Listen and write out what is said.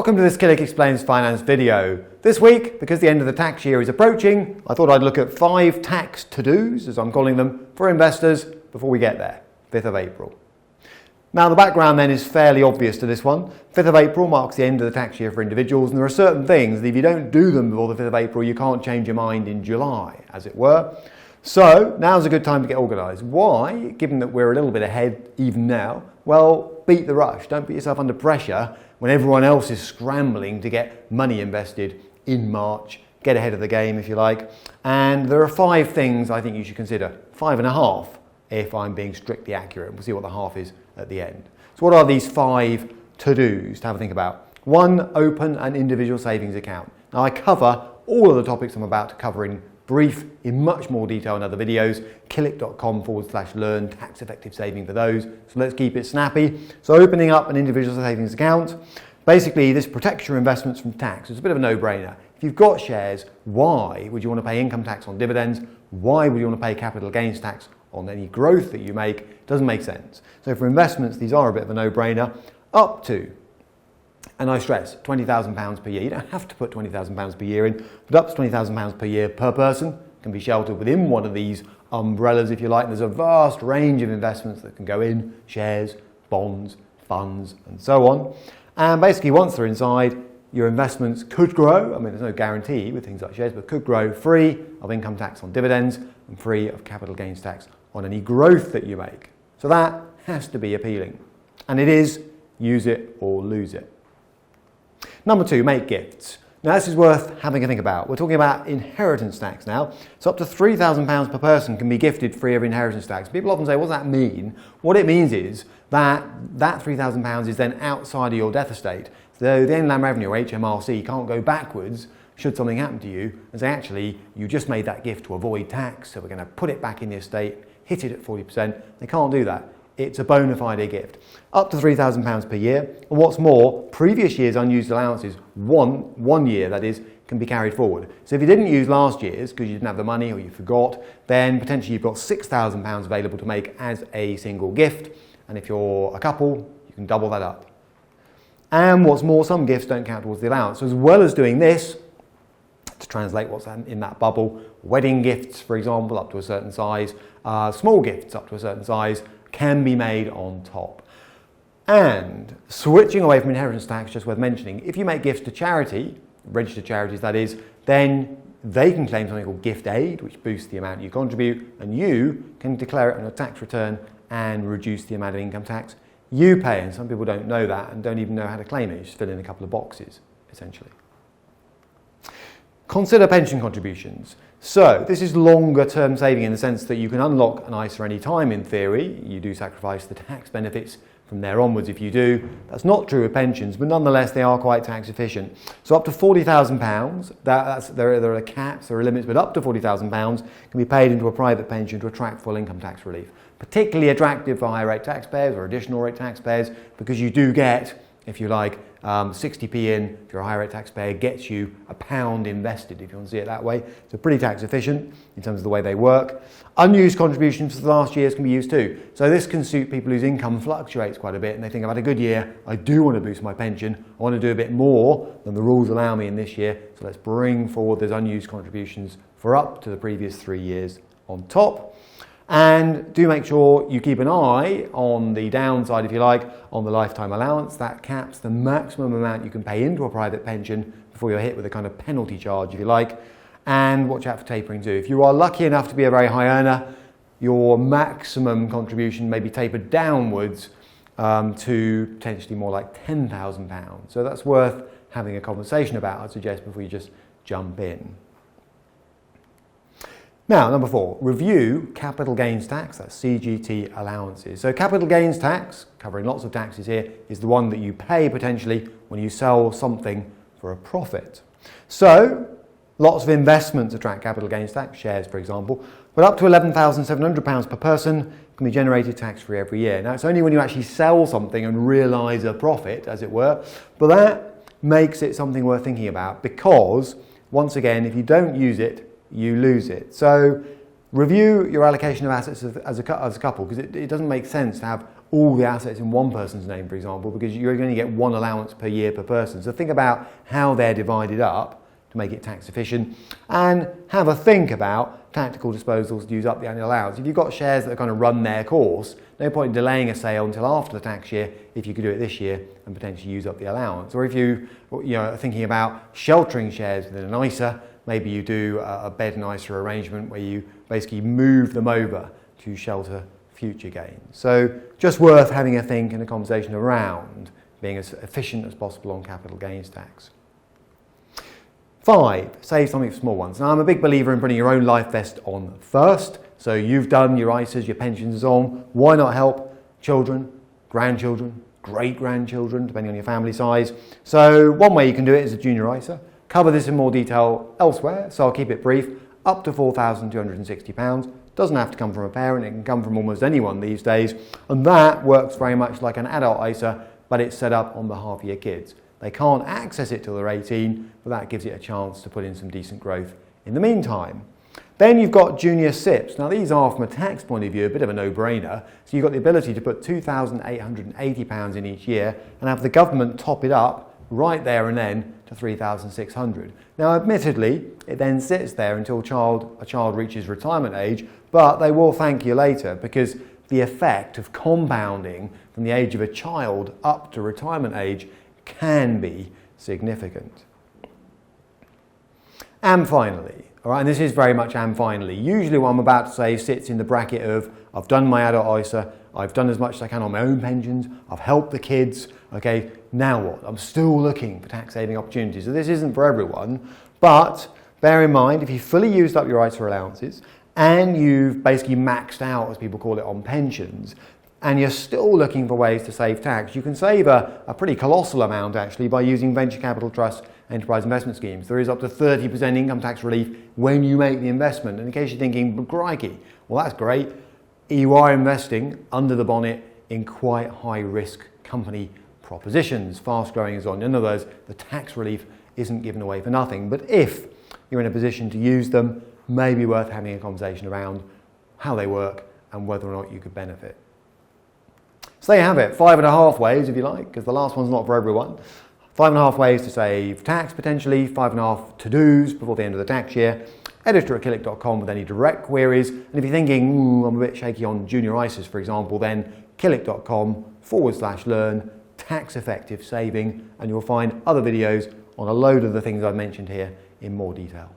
Welcome to this Killik Explains finance video. This week, because the end of the tax year is approaching, I thought I'd look at 5 tax to-dos, as I'm calling them, for investors before we get there, 5th of April. Now the background then is fairly obvious to this one. 5th of April marks the end of the tax year for individuals, and there are certain things that if you don't do them before the 5th of April, you can't change your mind in July, as it were. So now's a good time to get organised. Why? Given that we're a little bit ahead even now, well, beat the rush. Don't put yourself under pressure when everyone else is scrambling to get money invested in March. Get ahead of the game, if you like. And there are 5 things I think you should consider. 5.5 if I'm being strictly accurate. We'll see what the half is at the end. So what are these 5 to-dos to have a think about? 1, open an individual savings account. Now I cover all of the topics I'm about to cover in brief, in much more detail in other videos. Killik.com/learn tax effective saving for those. So let's keep it snappy. So opening up an individual savings account, basically this protects your investments from tax. It's a bit of a no-brainer. If you've got shares, why would you want to pay income tax on dividends? Why would you want to pay capital gains tax on any growth that you make? It doesn't make sense. So for investments, these are a bit of a no-brainer. Up to, and I stress, £20,000 per year. You don't have to put £20,000 per year in, but up to £20,000 per year per person can be sheltered within one of these umbrellas, if you like. And there's a vast range of investments that can go in, shares, bonds, funds, and so on. And basically, once they're inside, your investments could grow. I mean, there's no guarantee with things like shares, but could grow free of income tax on dividends and free of capital gains tax on any growth that you make. So that has to be appealing. And it is use it or lose it. Number 2, make gifts. Now this is worth having a think about. We're talking about inheritance tax now. So up to £3,000 per person can be gifted free of inheritance tax. People often say, what does that mean? What it means is that £3,000 is then outside of your death estate. So the Inland Revenue or HMRC can't go backwards should something happen to you and say, actually, you just made that gift to avoid tax, so we're going to put it back in the estate, hit it at 40%. They can't do that. It's a bona fide gift. Up to £3,000 per year. And what's more, previous year's unused allowances, one year that is, can be carried forward. So if you didn't use last year's because you didn't have the money or you forgot, then potentially you've got £6,000 available to make as a single gift. And if you're a couple, you can double that up. And what's more, some gifts don't count towards the allowance. So as well as doing this, to translate what's in that bubble, wedding gifts, for example, up to a certain size, small gifts up to a certain size, can be made on top. And switching away from inheritance tax, just worth mentioning, if you make gifts to charity, registered charities that is, then they can claim something called gift aid, which boosts the amount you contribute, and you can declare it on a tax return and reduce the amount of income tax you pay. And some people don't know that and don't even know how to claim it. You just fill in a couple of boxes, essentially. Consider pension contributions. So this is longer term saving in the sense that you can unlock an ISA any time in theory. You do sacrifice the tax benefits from there onwards if you do. That's not true with pensions, but nonetheless they are quite tax efficient. So up to £40,000, there are caps, there are limits, but up to £40,000 can be paid into a private pension to attract full income tax relief. Particularly attractive for higher rate taxpayers or additional rate taxpayers because you do get, if you like, 60p in, if you're a higher rate taxpayer, gets you £1 invested, if you want to see it that way. So pretty tax efficient in terms of the way they work. Unused contributions for the last years can be used too. So this can suit people whose income fluctuates quite a bit and they think, I've had a good year, I do want to boost my pension, I want to do a bit more than the rules allow me in this year, so let's bring forward those unused contributions for up to the previous 3 years on top. And do make sure you keep an eye on the downside, if you like, on the lifetime allowance. That caps the maximum amount you can pay into a private pension before you're hit with a kind of penalty charge, if you like. And watch out for tapering too. If you are lucky enough to be a very high earner, your maximum contribution may be tapered downwards to potentially more like £10,000. So that's worth having a conversation about, I'd suggest, before you just jump in. Now, number 4, review capital gains tax, that's CGT allowances. So capital gains tax, covering lots of taxes here, is the one that you pay potentially when you sell something for a profit. So lots of investments attract capital gains tax, shares for example, but up to £11,700 per person can be generated tax-free every year. Now it's only when you actually sell something and realise a profit, as it were, but that makes it something worth thinking about because, once again, if you don't use it, you lose it. So review your allocation of assets as a couple because it doesn't make sense to have all the assets in one person's name, for example, because you're going to get one allowance per year per person. So think about how they're divided up to make it tax efficient, and have a think about tactical disposals to use up the annual allowance. If you've got shares that are going to run their course, no point in delaying a sale until after the tax year if you could do it this year and potentially use up the allowance. Or if you are thinking about sheltering shares within an ISA, maybe you do a bed and ISA arrangement where you basically move them over to shelter future gains. So just worth having a think and a conversation around being as efficient as possible on capital gains tax. 5, save something for small ones. Now, I'm a big believer in putting your own life vest on first. So you've done your ISAs, your pensions and so on. Why not help children, grandchildren, great-grandchildren, depending on your family size? So one way you can do it is a junior ISA. Cover this in more detail elsewhere, so I'll keep it brief. Up to £4,260. Doesn't have to come from a parent, it can come from almost anyone these days. And that works very much like an adult ISA, but it's set up on behalf of your kids. They can't access it till they're 18, but that gives it a chance to put in some decent growth in the meantime. Then you've got junior SIPs. Now these are, from a tax point of view, a bit of a no-brainer. So you've got the ability to put £2,880 in each year and have the government top it up right there and then to £3,600. Now admittedly, it then sits there until a child reaches retirement age, but they will thank you later because the effect of compounding from the age of a child up to retirement age can be significant. And finally, all right, and this is very much and finally, usually what I'm about to say sits in the bracket of I've done my adult ISA, I've done as much as I can on my own pensions, I've helped the kids, okay, now what? I'm still looking for tax saving opportunities. So this isn't for everyone, but bear in mind if you've fully used up your ISA allowances and you've basically maxed out, as people call it, on pensions, and you're still looking for ways to save tax, you can save a pretty colossal amount actually by using venture capital trusts and enterprise investment schemes. There is up to 30% income tax relief when you make the investment. And in case you're thinking, crikey, well that's great, you are investing under the bonnet in quite high risk company propositions, fast growing and so on. In other words, the tax relief isn't given away for nothing. But if you're in a position to use them, maybe worth having a conversation around how they work and whether or not you could benefit. So there you have it, 5.5 ways if you like, because the last one's not for everyone. 5.5 ways to save tax potentially, 5.5 to-dos before the end of the tax year. Editor@killik.com with any direct queries. And if you're thinking, I'm a bit shaky on junior ISAs, for example, then killik.com/learn tax effective saving, and you'll find other videos on a load of the things I've mentioned here in more detail.